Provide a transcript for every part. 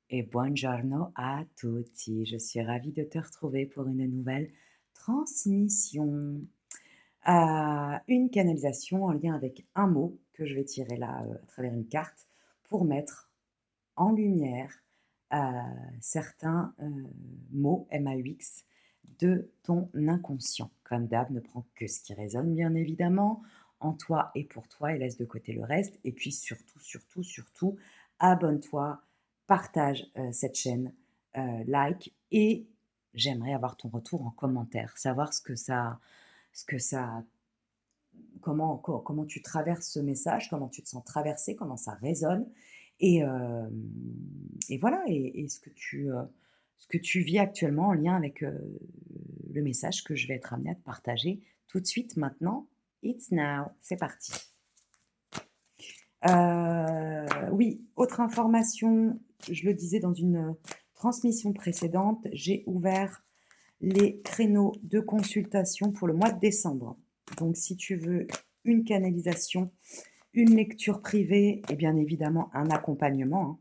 Et buongiorno a tutti. Je suis ravie de te retrouver pour une nouvelle transmission. Une canalisation en lien avec un mot que je vais tirer là, à travers une carte pour mettre en lumière, heu, certains, mots MAUX de ton inconscient. Comme d'hab, ne prends que ce qui résonne bien évidemment en toi et pour toi et laisse de côté le reste et puis surtout, surtout, surtout, abonne-toi, partage, cette chaîne, like et j'aimerais avoir ton retour en commentaire, savoir ce que ça comment tu traverses ce message, comment tu te sens traversé, comment ça résonne et et voilà et ce que tu vis actuellement en lien avec, le message que je vais être amenée à te partager tout de suite maintenant. It's now, c'est parti. Oui, autre information, je le disais dans une, transmission précédente, j'ai ouvert les créneaux de consultation pour le mois de décembre. Donc si tu veux une canalisation, une lecture privée et bien évidemment un accompagnement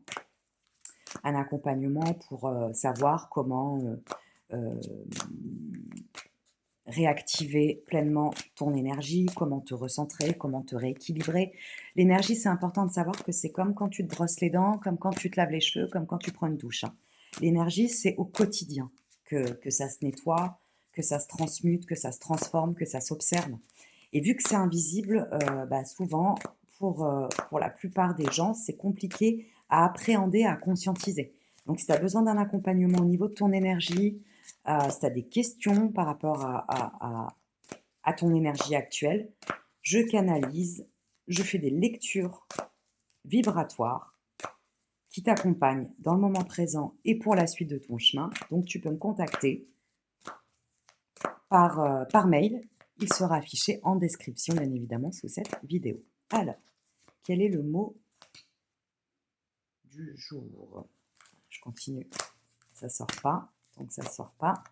pour, savoir comment, hem, réactiver pleinement ton énergie, comment te recentrer, comment te rééquilibrer. L'énergie, c'est important de savoir que c'est comme quand tu te brosses les dents, comme quand tu te laves les cheveux, comme quand tu prends une douche, hein. L'énergie, c'est au quotidien que ça se nettoie, que ça se transmute, que ça se transforme, que ça s'observe. Et vu que c'est invisible, bah, souvent, pour la plupart des gens, c'est compliqué à appréhender, à conscientiser. Donc si tu as besoin d'un accompagnement au niveau de ton énergie, si tu as des questions par rapport à ton énergie actuelle, je canalise, je fais des lectures vibratoires qui t'accompagnent dans le moment présent et pour la suite de ton chemin. Donc tu peux me contacter par mail. Il sera affiché en description, bien évidemment, sous cette vidéo. Alors, quel est le mot du jour? Je continue. Ça sort pas. Donc ça sort pas.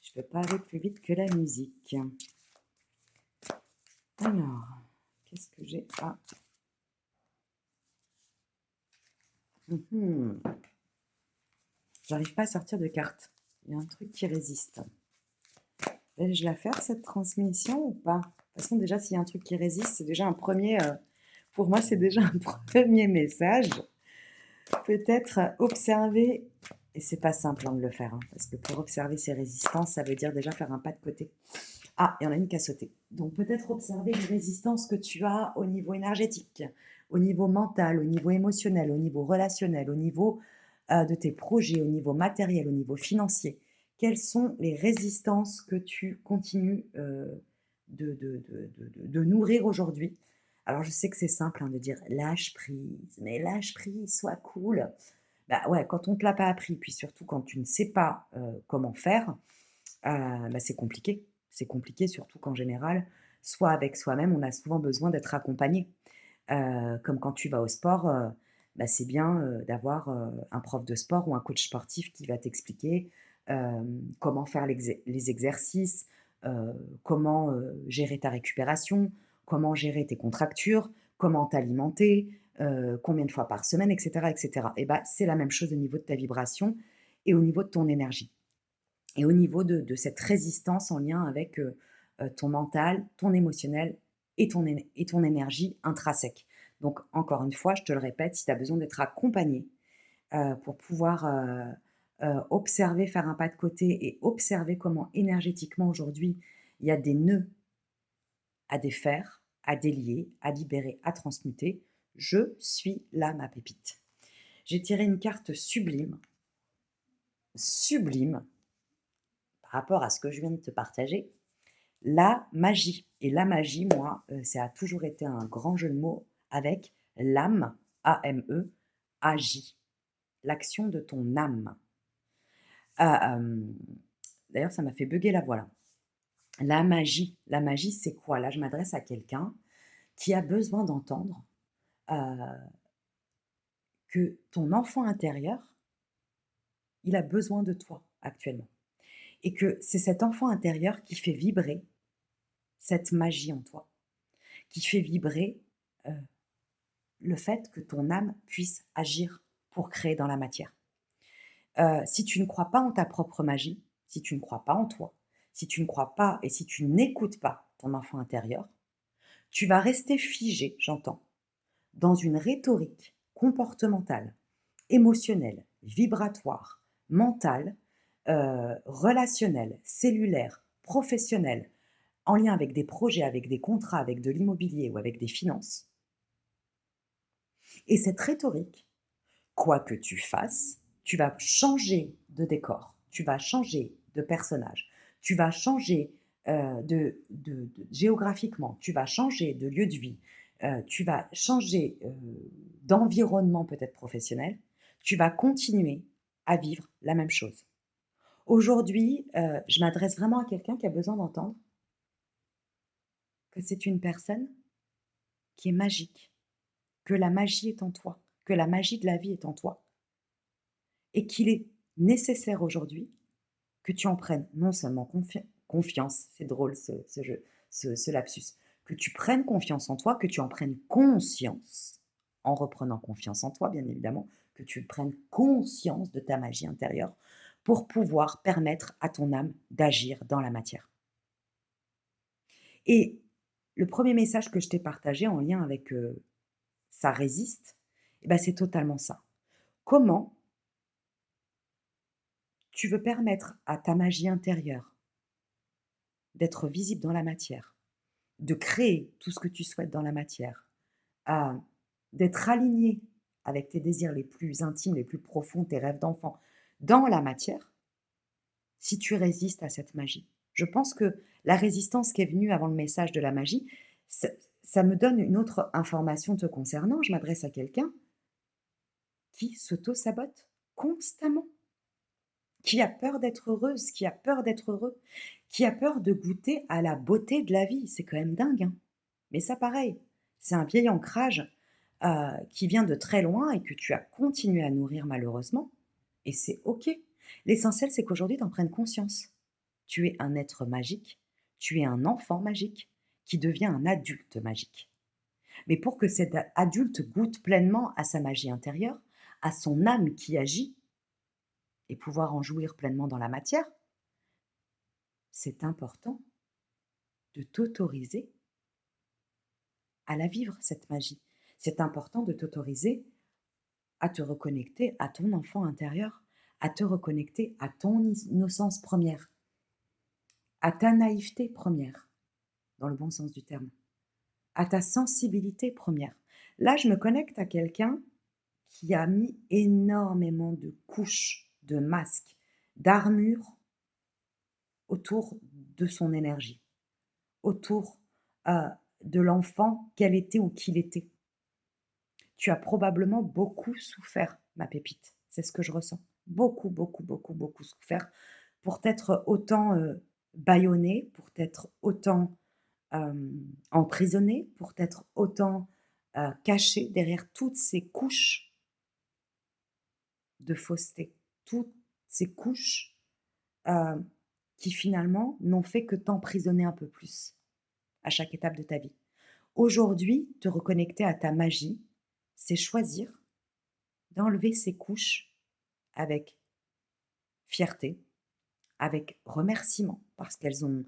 Je ne peux pas aller plus vite que la musique. Alors, qu'est-ce que j'ai? Ah. Mhm. J'arrive pas à sortir de carte. Il y a un truc qui résiste. Vais-je la faire, cette transmission, ou pas? De toute façon, déjà, s'il y a un truc qui résiste, c'est déjà un premier... pour moi, c'est déjà un premier message. Peut-être observer, et c'est pas simple, hein, de le faire, hein, parce que pour observer ces résistances, ça veut dire déjà faire un pas de côté. Ah, il y en a une qui a sauté. Donc peut-être observer les résistances que tu as au niveau énergétique, au niveau mental, au niveau émotionnel, au niveau relationnel, au niveau de tes projets, au niveau matériel, au niveau financier. Quelles sont les résistances que tu continues de nourrir aujourd'hui? Alors je sais que c'est simple, hein, de dire lâche prise, mais lâche prise, sois cool. Bah ouais, quand on ne te l'a pas appris, puis surtout quand tu ne sais pas comment faire, bah, c'est compliqué. C'est compliqué, surtout qu'en général, soit avec soi-même, on a souvent besoin d'être accompagné. Comme quand tu vas au sport, bah, c'est bien, d'avoir, un prof de sport ou un coach sportif qui va t'expliquer, comment faire les exercices, comment, gérer ta récupération, comment gérer tes contractures, comment t'alimenter, combien de fois par semaine et cetera et cetera. Et bah, c'est la même chose au niveau de ta vibration et au niveau de ton énergie. Et au niveau de cette résistance en lien avec, ton mental, ton émotionnel et ton énergie intrinsèque. Donc encore une fois, je te le répète, si tu as besoin d'être accompagné, pour pouvoir, observer, faire un pas de côté et observer comment énergétiquement aujourd'hui, il y a des nœuds à défaire, à délier, à libérer, à transmuter, je suis là, ma pépite. J'ai tiré une carte sublime, sublime, par rapport à ce que je viens de te partager. La magie. Et la magie, moi, ça a toujours été un grand jeu de mots avec l'âme, A-M-E, agit, l'action de ton âme. Ah, d'ailleurs, ça m'a fait bugger la voix là. La magie, c'est quoi? Là, je m'adresse à quelqu'un qui a besoin d'entendre heu, que ton enfant intérieur, il a besoin de toi actuellement et que c'est cet enfant intérieur qui fait vibrer cette magie en toi, qui fait vibrer, heu le fait que ton âme puisse agir pour créer dans la matière. Si tu ne crois pas en ta propre magie, si tu ne crois pas en toi, si tu ne crois pas et si tu n'écoutes pas ton enfant intérieur, tu vas rester figé, j'entends, dans une rhétorique comportementale, émotionnelle, vibratoire, mentale, relationnelle, cellulaire, professionnelle, en lien avec des projets, avec des contrats, avec de l'immobilier ou avec des finances. Et cette rhétorique, quoi que tu fasses, tu vas changer de décor, tu vas changer de personnage, tu vas changer géographiquement, tu vas changer de lieu de vie, tu vas changer d'environnement peut-être professionnel, tu vas continuer à vivre la même chose. Aujourd'hui, je m'adresse vraiment à quelqu'un qui a besoin d'entendre que c'est une personne qui est magique, que la magie est en toi, que la magie de la vie est en toi et qu'il est nécessaire aujourd'hui que tu en prennes non seulement confiance, c'est drôle ce jeu, ce lapsus, que tu prennes confiance en toi, que tu en prennes conscience, en reprenant confiance en toi, bien évidemment, que tu prennes conscience de ta magie intérieure pour pouvoir permettre à ton âme d'agir dans la matière. Et le premier message que je t'ai partagé en lien avec ça résiste, eh ben, c'est totalement ça. Comment tu veux permettre à ta magie intérieure d'être visible dans la matière, de créer tout ce que tu souhaites dans la matière, à d'être aligné avec tes désirs les plus intimes, les plus profonds, tes rêves d'enfant, dans la matière, si tu résistes à cette magie. Je pense que la résistance qui est venue avant le message de la magie, ça, ça me donne une autre information te concernant. Je m'adresse à quelqu'un qui s'auto-sabote constamment, qui a peur d'être heureuse, qui a peur d'être heureux, qui a peur de goûter à la beauté de la vie. C'est quand même dingue, hein. Mais ça, pareil, c'est un vieil ancrage qui vient de très loin et que tu as continué à nourrir malheureusement. Et c'est OK. L'essentiel, c'est qu'aujourd'hui, tu en prennes conscience. Tu es un être magique, tu es un enfant magique qui devient un adulte magique. Mais pour que cet adulte goûte pleinement à sa magie intérieure, à son âme qui agit et pouvoir en jouir pleinement dans la matière, c'est important de t'autoriser à la vivre, cette magie. C'est important de t'autoriser à te reconnecter à ton enfant intérieur, à te reconnecter à ton innocence première, à ta naïveté première, dans le bon sens du terme, à ta sensibilité première. Là, je me connecte à quelqu'un qui a mis énormément de couches, de masques, d'armures autour de son énergie, autour de l'enfant qu'elle était ou qu'il était. Tu as probablement beaucoup souffert, ma pépite. C'est ce que je ressens. Beaucoup, beaucoup, beaucoup, beaucoup souffert pour t'être autant bâillonné, pour t'être autant emprisonné, pour t'être autant caché derrière toutes ces couches de fausseté, toutes ces couches euh, qui finalement n'ont fait que t'emprisonner un peu plus à chaque étape de ta vie. Aujourd'hui, te reconnecter à ta magie, c'est choisir d'enlever ces couches avec fierté, avec remerciement, parce qu'elles ont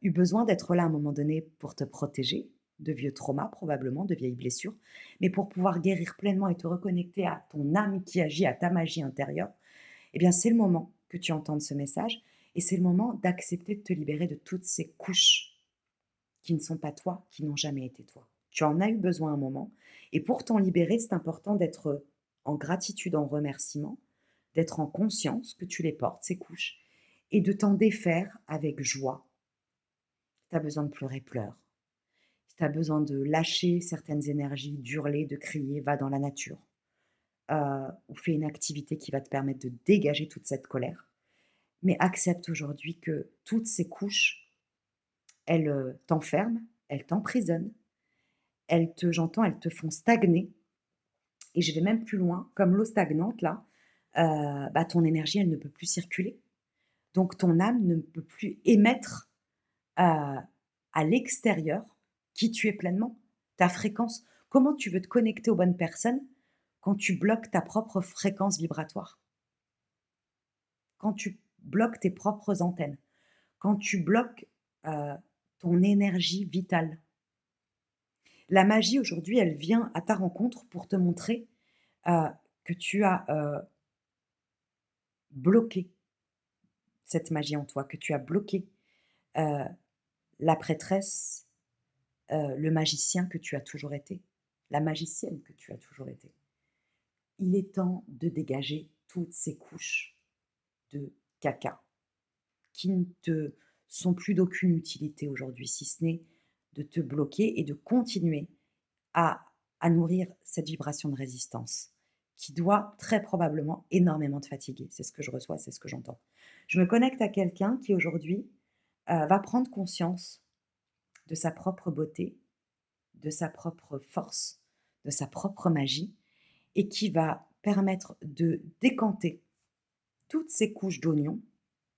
eu besoin d'être là à un moment donné pour te protéger de vieux traumas, probablement, de vieilles blessures, mais pour pouvoir guérir pleinement et te reconnecter à ton âme qui agit, à ta magie intérieure, eh bien, c'est le moment que tu entendes ce message et c'est le moment d'accepter de te libérer de toutes ces couches qui ne sont pas toi, qui n'ont jamais été toi. Tu en as eu besoin un moment et pour t'en libérer, c'est important d'être en gratitude, en remerciement, d'être en conscience que tu les portes, ces couches, et de t'en défaire avec joie. Si tu as besoin de pleurer, pleure. Si tu as besoin de lâcher certaines énergies, d'hurler, de crier, va dans la nature. Ou fais une activité qui va te permettre de dégager toute cette colère. Mais accepte aujourd'hui que toutes ces couches, elles t'enferment, elles t'emprisonnent, elles te font stagner. Et je vais même plus loin, comme l'eau stagnante là, bah, ton énergie, elle ne peut plus circuler. Donc ton âme ne peut plus émettre à l'extérieur qui tu es pleinement, ta fréquence. Comment tu veux te connecter aux bonnes personnes quand tu bloques ta propre fréquence vibratoire, quand tu bloques tes propres antennes, quand tu bloques, heu, ton énergie vitale. La magie aujourd'hui, elle vient à ta rencontre pour te montrer, heu, que tu as, bloqué cette magie en toi, que tu as bloqué, heu, la prêtresse, le magicien que tu as toujours été, la magicienne que tu as toujours été. Il est temps de dégager toutes ces couches de caca qui ne te sont plus d'aucune utilité aujourd'hui, si ce n'est de te bloquer et de continuer à nourrir cette vibration de résistance qui doit très probablement énormément te fatiguer. C'est ce que je reçois, c'est ce que j'entends. Je me connecte à quelqu'un qui aujourd'hui, va prendre conscience de sa propre beauté, de sa propre force, de sa propre magie et qui va permettre de décanter toutes ces couches d'oignons,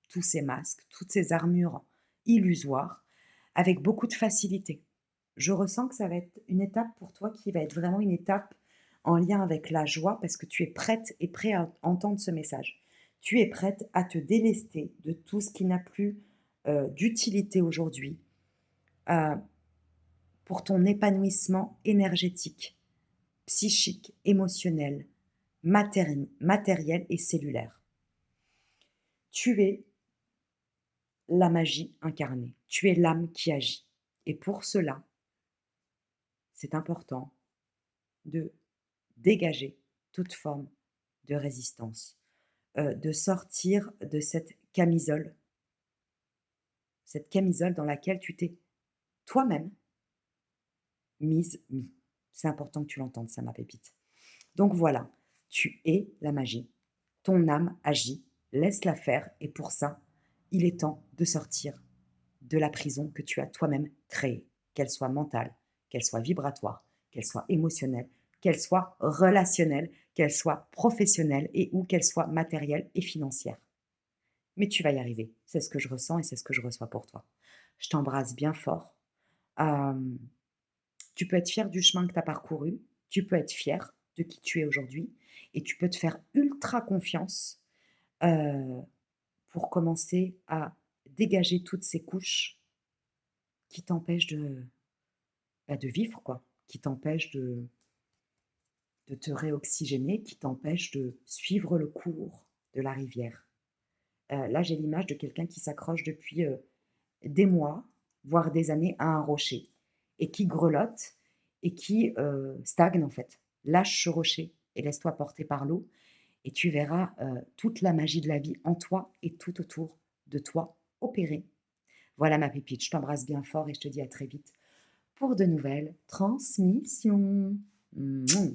tous ces masques, toutes ces armures illusoires avec beaucoup de facilité. Je ressens que ça va être une étape pour toi qui va être vraiment une étape en lien avec la joie parce que tu es prête et prêt à entendre ce message. Tu es prête à te délester de tout ce qui n'a plus d'utilité aujourd'hui euh, pour ton épanouissement énergétique, psychique, émotionnel, matériel et cellulaire. Tu es la magie incarnée. Tu es l'âme qui agit. Et pour cela, c'est important de dégager toute forme de résistance, de sortir de cette camisole dans laquelle tu t'es toi-même mis. C'est important que tu l'entendes, ça, ma pépite. Donc voilà, tu es la magie. Ton âme agit, laisse-la faire. Et pour ça, il est temps de sortir de la prison que tu as toi-même créée, qu'elle soit mentale, qu'elle soit vibratoire, qu'elle soit émotionnelle, qu'elle soit relationnelle, qu'elle soit professionnelle et ou qu'elle soit matérielle et financière. Mais tu vas y arriver. C'est ce que je ressens et c'est ce que je reçois pour toi. Je t'embrasse bien fort. Euh, Tu peux être fier du chemin que tu as parcouru, tu peux être fier de qui tu es aujourd'hui et tu peux te faire ultra confiance euh, pour commencer à dégager toutes ces couches qui t'empêchent de vivre, quoi, qui t'empêchent de te réoxygéner, qui t'empêchent de suivre le cours de la rivière. Là, j'ai l'image de quelqu'un qui s'accroche depuis des mois, voire des années, à un rocher et qui grelotte et qui stagne en fait. Lâche ce rocher et laisse-toi porter par l'eau et tu verras toute la magie de la vie en toi et tout autour de toi opérer. Voilà ma pépite, je t'embrasse bien fort et je te dis à très vite pour de nouvelles transmissions. Mouah.